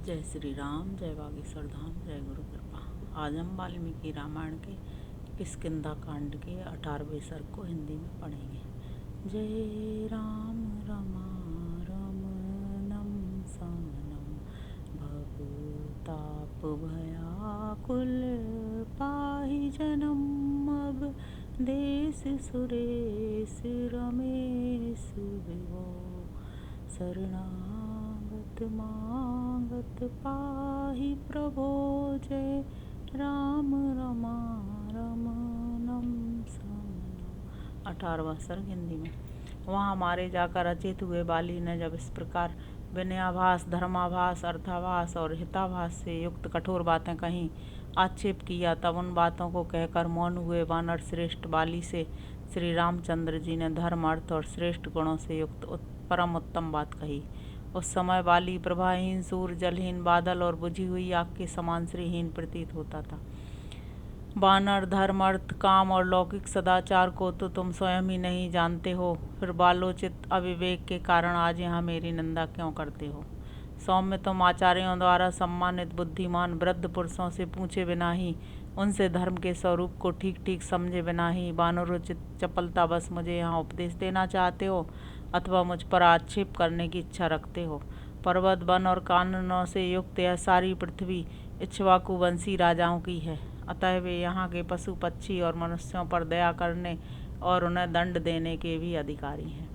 जय श्री राम, जय बागेश्वर धाम, जय गुरु कृपा। आज हम वाल्मीकि रामायण के किष्किंधा कांड के 18वें सर्ग को हिंदी में पढ़ेंगे। जय राम रमणम समनम भवताप भयाकुल पाहि जनम। अब देश सुरेश रमेश विभो शरणागत मागत पाहि प्रभो। जय राम रमणम समनम। 18वां सर्ग हिंदी में। वहाँ मारे जाकर अचेत हुए बाली ने जब इस प्रकार विनयाभास, धर्माभास, अर्थाभास और हिताभास से युक्त कठोर बातें कहीं, आक्षेप किया, तब उन बातों को कहकर मौन हुए वानर श्रेष्ठ बाली से श्री रामचंद्र जी ने धर्म, अर्थ और श्रेष्ठ गुणों से युक्त परम उत्तम बात कही। उस समय बाली प्रभाहीन, सूर्य, जलहीन, बादल और बुझी हुई आग के समान श्रीहीन प्रतीत होता था। वानर धर्म, अर्थ, काम और लौकिक सदाचार को तो तुम स्वयं ही नहीं जानते हो, फिर बालोचित अविवेक के कारण आज यहाँ मेरी निंदा क्यों करते हो। सौम्य तुम आचार्यों द्वारा सम्मानित बुद्धिमान वृद्ध पुरुषों से पूछे बिना ही, उनसे धर्म के स्वरूप को ठीक ठीक समझे बिना ही वानरोचित चपलता बस मुझे यहाँ उपदेश देना चाहते हो, अथवा मुझ पर आक्षेप करने की इच्छा रखते हो। पर्वत, वन और काननों से युक्त यह सारी पृथ्वी इक्ष्वाकु वंशी राजाओं की है, अतः वे यहाँ के पशु पक्षी और मनुष्यों पर दया करने और उन्हें दंड देने के भी अधिकारी हैं।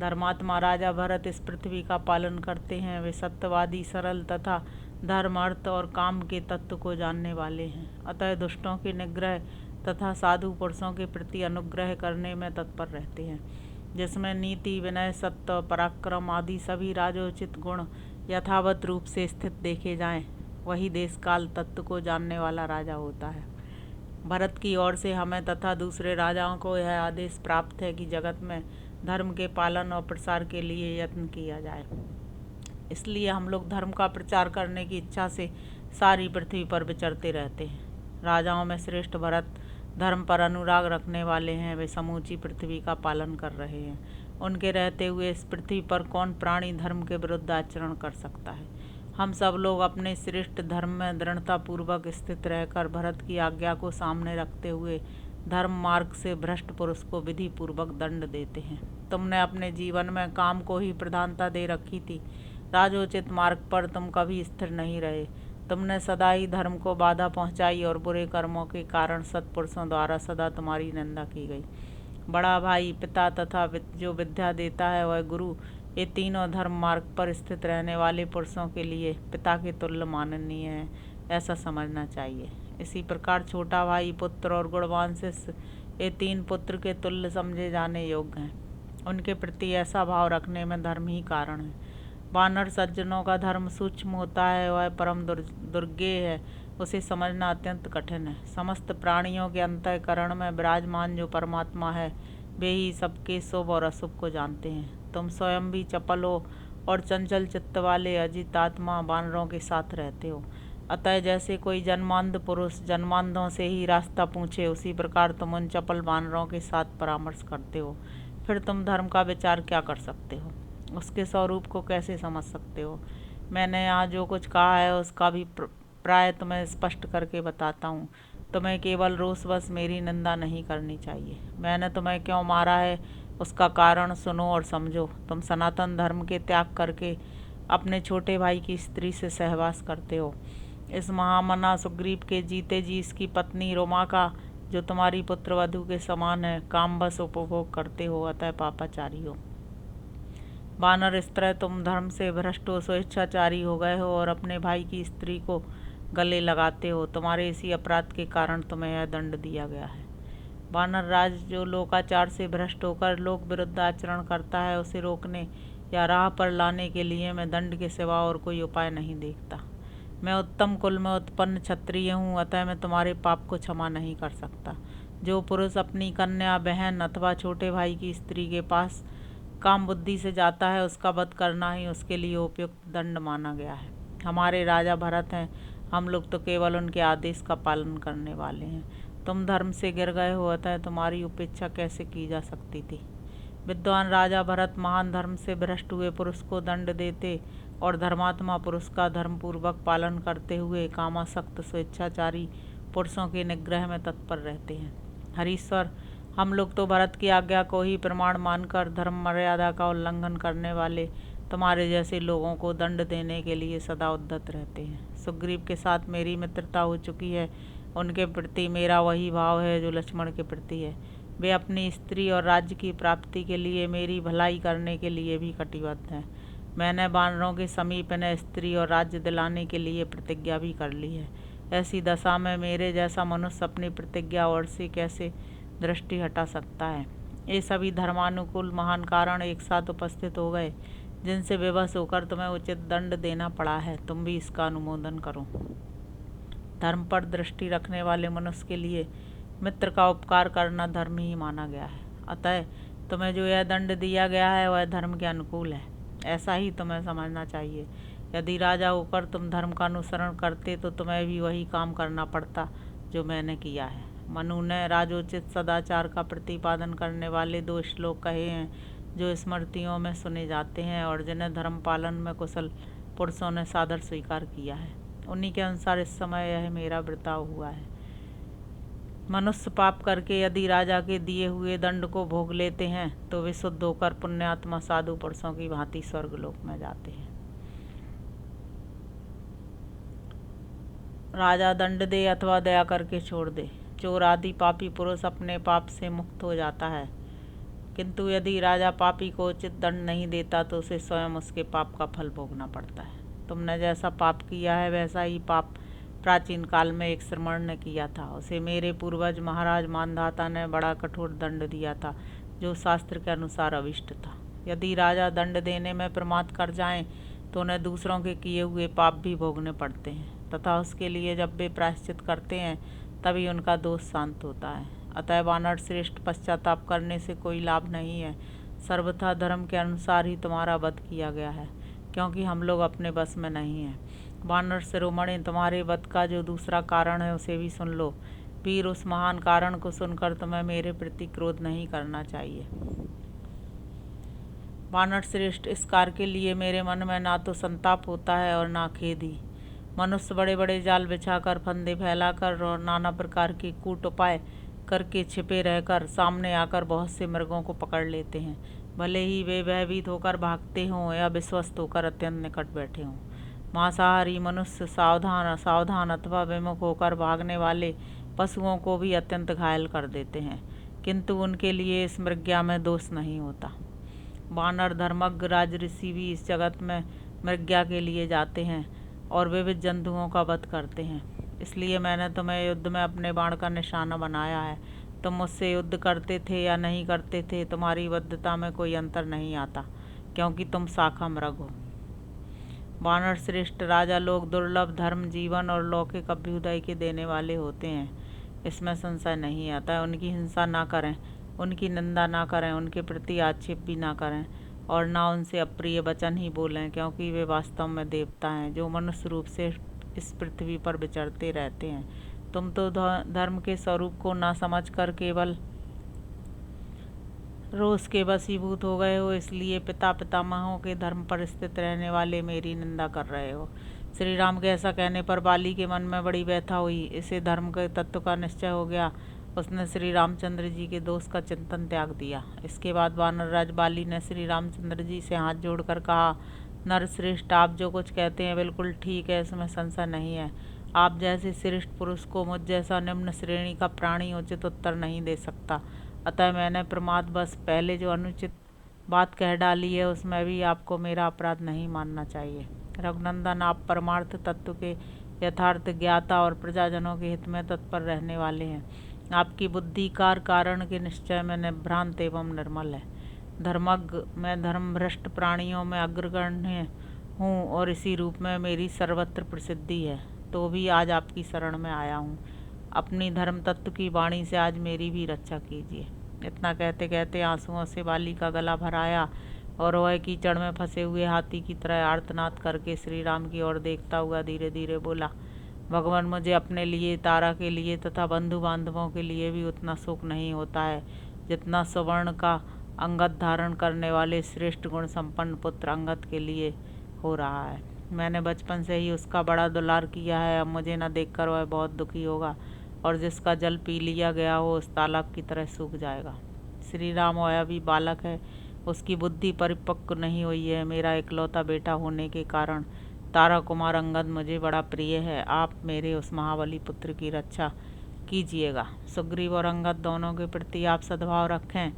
धर्मात्मा राजा भरत इस पृथ्वी का पालन करते हैं। वे सत्यवादी, सरल तथा धर्म, अर्थ और काम के तत्व को जानने वाले हैं, अतः दुष्टों के निग्रह तथा साधु पुरुषों के प्रति अनुग्रह करने में तत्पर रहते हैं। जिसमें नीति, विनय, सत्य, पराक्रम आदि सभी राजोचित गुण यथावत रूप से स्थित देखे जाएं, वही देश काल तत्व को जानने वाला राजा होता है। भरत की ओर से हमें तथा दूसरे राजाओं को यह आदेश प्राप्त है कि जगत में धर्म के पालन और प्रसार के लिए यत्न किया जाए। इसलिए हम लोग धर्म का प्रचार करने की इच्छा से सारी पृथ्वी पर विचरते रहते हैं। राजाओं में श्रेष्ठ भरत धर्म पर अनुराग रखने वाले हैं। वे समूची पृथ्वी का पालन कर रहे हैं। उनके रहते हुए इस पृथ्वी पर कौन प्राणी धर्म के विरुद्ध आचरण कर सकता है। हम सब लोग अपने श्रेष्ठ धर्म में दृढ़तापूर्वक स्थित रहकर भरत की आज्ञा को सामने रखते हुए धर्म मार्ग से भ्रष्ट पुरुष को विधि पूर्वक दंड देते हैं। तुमने अपने जीवन में काम को ही प्रधानता दे रखी थी। राजोचित मार्ग पर तुम कभी स्थिर नहीं रहे। तुमने सदा ही धर्म को बाधा पहुंचाई और बुरे कर्मों के कारण सत्पुरुषों द्वारा सदा तुम्हारी निंदा की गई। बड़ा भाई, पिता तथा जो विद्या देता है वह गुरु, ये तीनों धर्म मार्ग पर स्थित रहने वाले पुरुषों के लिए पिता के तुल्य माननीय है, ऐसा समझना चाहिए। इसी प्रकार छोटा भाई, पुत्र और गुणवान शिष्य, ये तीन पुत्र के तुल्य समझे जाने योग्य हैं। उनके प्रति ऐसा भाव रखने में धर्म ही कारण है। वानर सज्जनों का धर्म सूक्ष्म होता है, वह परम दुर्गेय है, उसे समझना अत्यंत कठिन है। समस्त प्राणियों के अंतःकरण में विराजमान जो परमात्मा है, वे ही सबके शुभ और अशुभ को जानते हैं। तुम स्वयं भी चपल हो और चंचल चित्त वाले अजित आत्मा वानरों के साथ रहते हो। अतः जैसे कोई जन्मांध पुरुष जन्मांधों से ही रास्ता पूछे, उसी प्रकार तुम उन चपल वानरों के साथ परामर्श करते हो। फिर तुम धर्म का विचार क्या कर सकते हो, उसके स्वरूप को कैसे समझ सकते हो। मैंने यहाँ जो कुछ कहा है उसका भी प्राय तुम्हें स्पष्ट करके बताता हूँ। तुम्हें केवल रोषवश मेरी निंदा नहीं करनी चाहिए। मैंने तुम्हें क्यों मारा है उसका कारण सुनो और समझो। तुम सनातन धर्म के त्याग करके अपने छोटे भाई की स्त्री से सहवास करते हो। इस महामना सुग्रीव के जीते जी इसकी पत्नी रोमा का, जो तुम्हारी पुत्रवधू के समान है, कामवश उपभोग करते हो, अतः पापाचारी हो। वानर, इस तरह तुम धर्म से भ्रष्ट हो, स्वेच्छाचारी हो गए हो और अपने भाई की स्त्री को गले लगाते हो। तुम्हारे इसी अपराध के कारण तुम्हें यह दंड दिया गया है। वानर राज, जो लोकाचार से भ्रष्ट होकर लोक विरुद्ध आचरण करता है, उसे रोकने या राह पर लाने के लिए मैं दंड के सिवा और कोई उपाय नहीं देखता। मैं उत्तम कुल में उत्पन्न क्षत्रिय हूँ, अतः मैं तुम्हारे पाप को क्षमा नहीं कर सकता। जो पुरुष अपनी कन्या, बहन अथवा छोटे भाई की स्त्री के पास काम बुद्धि से जाता है, उसका वध करना ही उसके लिए उपयुक्त दंड माना गया है। हमारे राजा भरत हैं, हम लोग तो केवल उनके आदेश का पालन करने वाले हैं। तुम धर्म से गिर गए हो, अतः तुम्हारी उपेक्षा कैसे की जा सकती थी। विद्वान राजा भरत महान धर्म से भ्रष्ट हुए पुरुष को दंड देते और धर्मात्मा पुरुष का धर्मपूर्वक पालन करते हुए कामासक्त स्वेच्छाचारी पुरुषों के निग्रह में तत्पर रहते हैं। हरीश्वर, हम लोग तो भरत की आज्ञा को ही प्रमाण मानकर धर्म मर्यादा का उल्लंघन करने वाले तुम्हारे जैसे लोगों को दंड देने के लिए सदा उद्यत रहते हैं। सुग्रीव के साथ मेरी मित्रता हो चुकी है, उनके प्रति मेरा वही भाव है जो लक्ष्मण के प्रति है। वे अपनी स्त्री और राज्य की प्राप्ति के लिए मेरी भलाई करने के लिए भी कटिबद्ध हैं। मैंने वानरों के समीप इन्हें स्त्री और राज्य दिलाने के लिए प्रतिज्ञा भी कर ली है। ऐसी दशा में मेरे जैसा मनुष्य अपनी प्रतिज्ञा और से कैसे दृष्टि हटा सकता है। ये सभी धर्मानुकूल महान कारण एक साथ उपस्थित हो गए जिनसे विवश होकर तुम्हें उचित दंड देना पड़ा है। तुम भी इसका अनुमोदन करो। धर्म पर दृष्टि रखने वाले मनुष्य के लिए मित्र का उपकार करना धर्म ही माना गया है। अतः तुम्हें जो यह दंड दिया गया है वह धर्म के अनुकूल है, ऐसा ही तुम्हें समझना चाहिए। यदि राजा होकर तुम धर्म का अनुसरण करते तो तुम्हें भी वही काम करना पड़ता जो मैंने किया है। मनु ने राजोचित सदाचार का प्रतिपादन करने वाले 2 श्लोक कहे हैं जो स्मृतियों में सुने जाते हैं और जिन्हें धर्म पालन में कुशल पुरुषों ने सादर स्वीकार किया है। उन्हीं के अनुसार इस समय यह मेरा बर्ताव हुआ है। मनुष्य पाप करके यदि राजा के दिए हुए दंड को भोग लेते हैं तो वे शुद्ध होकर पुण्यात्मा साधु पुरुषों की भांति स्वर्गलोक में जाते हैं। राजा दंड दे अथवा दया करके छोड़ दे, चोर आदि पापी पुरुष अपने पाप से मुक्त हो जाता है, किंतु यदि राजा पापी को उचित दंड नहीं देता तो उसे स्वयं उसके पाप का फल भोगना पड़ता है। तुमने जैसा पाप किया है वैसा ही पाप प्राचीन काल में एक श्रमण ने किया था। उसे मेरे पूर्वज महाराज मानधाता ने बड़ा कठोर दंड दिया था जो शास्त्र के अनुसार अविष्ट था। यदि राजा दंड देने में प्रमाद कर जाएं तो उन्हें दूसरों के किए हुए पाप भी भोगने पड़ते हैं तथा उसके लिए जब वे प्रायश्चित करते हैं तभी उनका दोष शांत होता है। अतः वानर श्रेष्ठ, पश्चाताप करने से कोई लाभ नहीं है। सर्वथा धर्म के अनुसार ही तुम्हारा वध किया गया है, क्योंकि हम लोग अपने बस में नहीं हैं। वानर शिरोमणि, तुम्हारे वध का जो दूसरा कारण है उसे भी सुन लो। वीर, उस महान कारण को सुनकर तुम्हें मेरे प्रति क्रोध नहीं करना चाहिए। वानर श्रेष्ठ, इस कार्य के लिए मेरे मन में ना तो संताप होता है और ना खेद ही। मनुष्य बड़े बड़े जाल बिछाकर, फंदे फैलाकर और नाना प्रकार के कूट उपाय करके छिपे रहकर सामने आकर बहुत से मृगों को पकड़ लेते हैं, भले ही वे भयभीत होकर भागते हों या विश्वस्त होकर अत्यंत निकट बैठे हों। मांसाहारी मनुष्य सावधान असावधान अथवा विमुख होकर भागने वाले पशुओं को भी अत्यंत घायल कर देते हैं, किंतु उनके लिए इस मृग्या में दोष नहीं होता। वानर धर्मज्ञ राज ऋषि भी इस जगत में मृग्या के लिए जाते हैं और विविध जंतुओं का वध करते हैं। इसलिए मैंने तुम्हें युद्ध में अपने बाण का निशाना बनाया है। तुम मुझसे युद्ध करते थे या नहीं करते थे, तुम्हारी बद्धता में कोई अंतर नहीं आता, क्योंकि तुम शाखा मृग हो। वानर श्रेष्ठ, राजा लोग दुर्लभ धर्म, जीवन और लौकिक अभ्युदय के देने वाले होते हैं, इसमें संशय नहीं आता। उनकी हिंसा ना करें, उनकी निंदा ना करें, उनके प्रति आक्षेप भी ना करें और ना उनसे अप्रिय वचन ही बोलें, क्योंकि वे वास्तव में देवता हैं जो मनुष्य रूप से इस पृथ्वी पर विचरते रहते हैं। तुम तो धर्म के स्वरूप को ना समझकर केवल रोष के वशीभूत हो गए हो, इसलिए पिता पितामहों के धर्म पर स्थित रहने वाले मेरी निंदा कर रहे हो। श्री राम के ऐसा कहने पर बाली के मन में बड़ी व्यथा हुई। इसे धर्म के तत्व का निश्चय हो गया। उसने श्री रामचंद्र जी के दोष का चिंतन त्याग दिया। इसके बाद वानरराज बाली ने श्री रामचंद्र जी से हाथ जोड़कर कहा, नरश्रेष्ठ, आप जो कुछ कहते हैं बिल्कुल ठीक है, इसमें संशय नहीं है। आप जैसे श्रेष्ठ पुरुष को मुझ जैसा निम्न श्रेणी का प्राणी उचित उत्तर नहीं दे सकता। अतः मैंने प्रमादवश पहले जो अनुचित बात कह डाली है उसमें भी आपको मेरा अपराध नहीं मानना चाहिए। रघुनंदन, आप परमार्थ तत्व के यथार्थ ज्ञाता और प्रजाजनों के हित में तत्पर रहने वाले हैं। आपकी बुद्धि कारण के निश्चय में निभ्रांत एवं निर्मल है। धर्मज्ञ, मैं धर्मभ्रष्ट प्राणियों में अग्रगण्य हूँ और इसी रूप में मेरी सर्वत्र प्रसिद्धि है, तो भी आज आपकी शरण में आया हूँ। अपनी धर्म तत्व की वाणी से आज मेरी भी रक्षा कीजिए। इतना कहते कहते आंसुओं से बाली का गला भर आया और वह कीचड़ में फंसे हुए हाथी की तरह आर्तनाद करके श्री राम की ओर देखता हुआ धीरे धीरे बोला, भगवान, मुझे अपने लिए, तारा के लिए तथा बंधु बांधवों के लिए भी उतना शोक नहीं होता है जितना सुवर्ण का अंगद धारण करने वाले श्रेष्ठ गुण संपन्न पुत्र अंगद के लिए हो रहा है। मैंने बचपन से ही उसका बड़ा दुलार किया है, अब मुझे न देखकर वह बहुत दुखी होगा और जिसका जल पी लिया गया हो उस तालाब की तरह सूख जाएगा। श्री राम वह अभी बालक है, उसकी बुद्धि परिपक्व नहीं हुई है। मेरा इकलौता बेटा होने के कारण तारा कुमार अंगद मुझे बड़ा प्रिय है। आप मेरे उस महाबली पुत्र की रक्षा कीजिएगा। सुग्रीव और अंगद दोनों के प्रति आप सद्भाव रखें।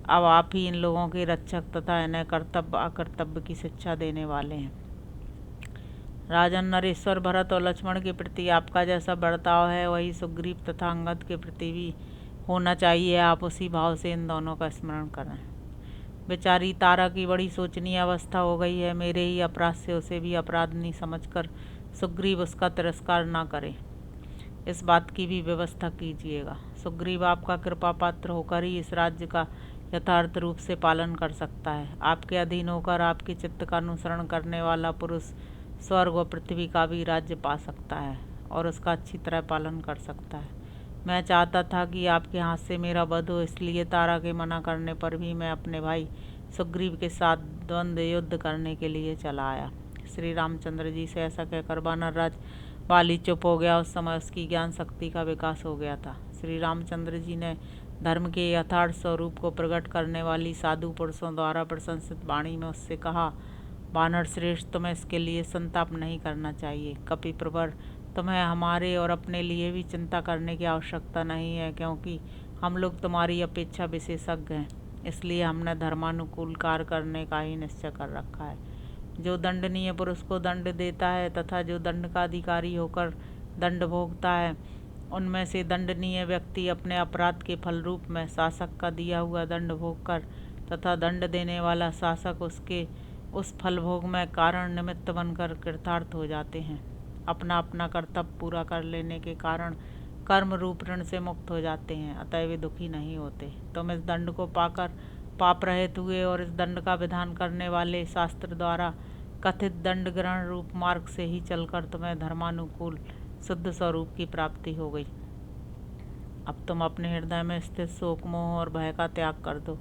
अब आप ही इन लोगों के रक्षक तथा इन्हें कर्तव्य अकर्तव्य की शिक्षा देने वाले हैं। राजन नरेश्वर, भरत और लक्ष्मण के प्रति आपका जैसा बर्ताव है वही सुग्रीव तथा अंगद के प्रति भी होना चाहिए। आप उसी भाव से इन दोनों का स्मरण करें। बेचारी तारा की बड़ी शोचनीय अवस्था हो गई है। मेरे ही अपराध से उसे भी अपराधनी समझकर सुग्रीव उसका तिरस्कार ना करे, इस बात की भी व्यवस्था कीजिएगा। सुग्रीव आपका कृपा पात्र होकर ही इस राज्य का यथार्थ रूप से पालन कर सकता है। आपके अधीन होकर आपके चित्त का अनुसरण करने वाला पुरुष स्वर्ग व पृथ्वी का भी राज्य पा सकता है और उसका अच्छी तरह पालन कर सकता है। मैं चाहता था कि आपके हाथ से मेरा वध हो, इसलिए तारा के मना करने पर भी मैं अपने भाई सुग्रीव के साथ द्वंद्व युद्ध करने के लिए चला आया। श्री रामचंद्र जी से ऐसा कहकर वानरराज वाली चुप हो गया। उस समय उसकी ज्ञान शक्ति का विकास हो गया था। श्री रामचंद्र जी ने धर्म के यथार्थ स्वरूप को प्रकट करने वाली साधु पुरुषों द्वारा प्रशंसित वाणी में उससे कहा, वानर श्रेष्ठ, तुम्हें इसके लिए संताप नहीं करना चाहिए। कपि प्रवर, तुम्हें हमारे और अपने लिए भी चिंता करने की आवश्यकता नहीं है, क्योंकि हम लोग तुम्हारी अपेक्षा विशेषज्ञ हैं। इसलिए हमने धर्मानुकूल कार्य करने का ही निश्चय कर रखा है। जो दंडनीय पुरुष को दंड देता है तथा जो दंड का अधिकारी होकर दंड भोगता है, उनमें से दंडनीय व्यक्ति अपने अपराध के फल रूप में शासक का दिया हुआ दंड भोग कर तथा दंड देने वाला शासक उसके उस फल भोग में कारण निमित्त बनकर कृतार्थ हो जाते हैं। अपना अपना कर्तव्य पूरा कर लेने के कारण कर्म रूप ऋण से मुक्त हो जाते हैं, अतः वे दुखी नहीं होते। तुम इस दंड को पाकर पाप रहित हुए और इस दंड का विधान करने वाले शास्त्र द्वारा कथित दंड ग्रहण रूप मार्ग से ही चलकर तुम्हें धर्मानुकूल शुद्ध स्वरूप की प्राप्ति हो गई। अब तुम अपने हृदय में स्थित शोक मोह और भय का त्याग कर दो।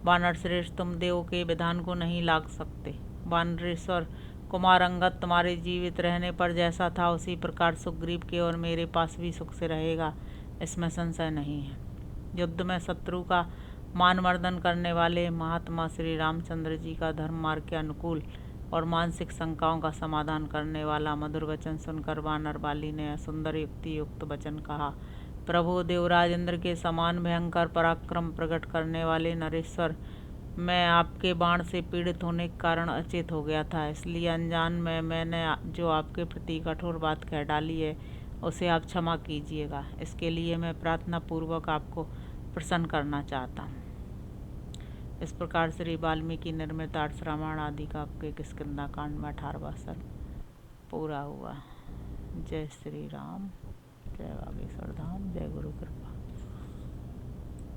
वानर श्रेष्ठ, तुम देव के विधान को नहीं लाग सकते। वानरेश्वर कुमार अंगद तुम्हारे जीवित रहने पर जैसा था उसी प्रकार सुग्रीव के और मेरे पास भी सुख से रहेगा, इसमें संशय नहीं है। युद्ध में शत्रु का मानमर्दन करने वाले महात्मा श्री रामचंद्र जी का धर्म मार्ग के अनुकूल और मानसिक शंकाओं का समाधान करने वाला मधुर वचन सुनकर वानर बाली ने सुंदर युक्ति युक्त वचन कहा। प्रभु देवराज इंद्र के समान भयंकर पराक्रम प्रकट करने वाले नरेश्वर, मैं आपके बाण से पीड़ित होने के कारण अचेत हो गया था, इसलिए अनजान में मैंने जो आपके प्रति कठोर बात कह डाली है उसे आप क्षमा कीजिएगा। इसके लिए मैं प्रार्थना पूर्वक आपको प्रसन्न करना चाहता हूँ। इस प्रकार श्री वाल्मीकि निर्मित आर्ष रामायण आदि का आपके किष्किंधा कांड में 18वां सर्ग पूरा हुआ। जय श्री राम, जय बागेश्वर धाम, जय गुरु कृपा।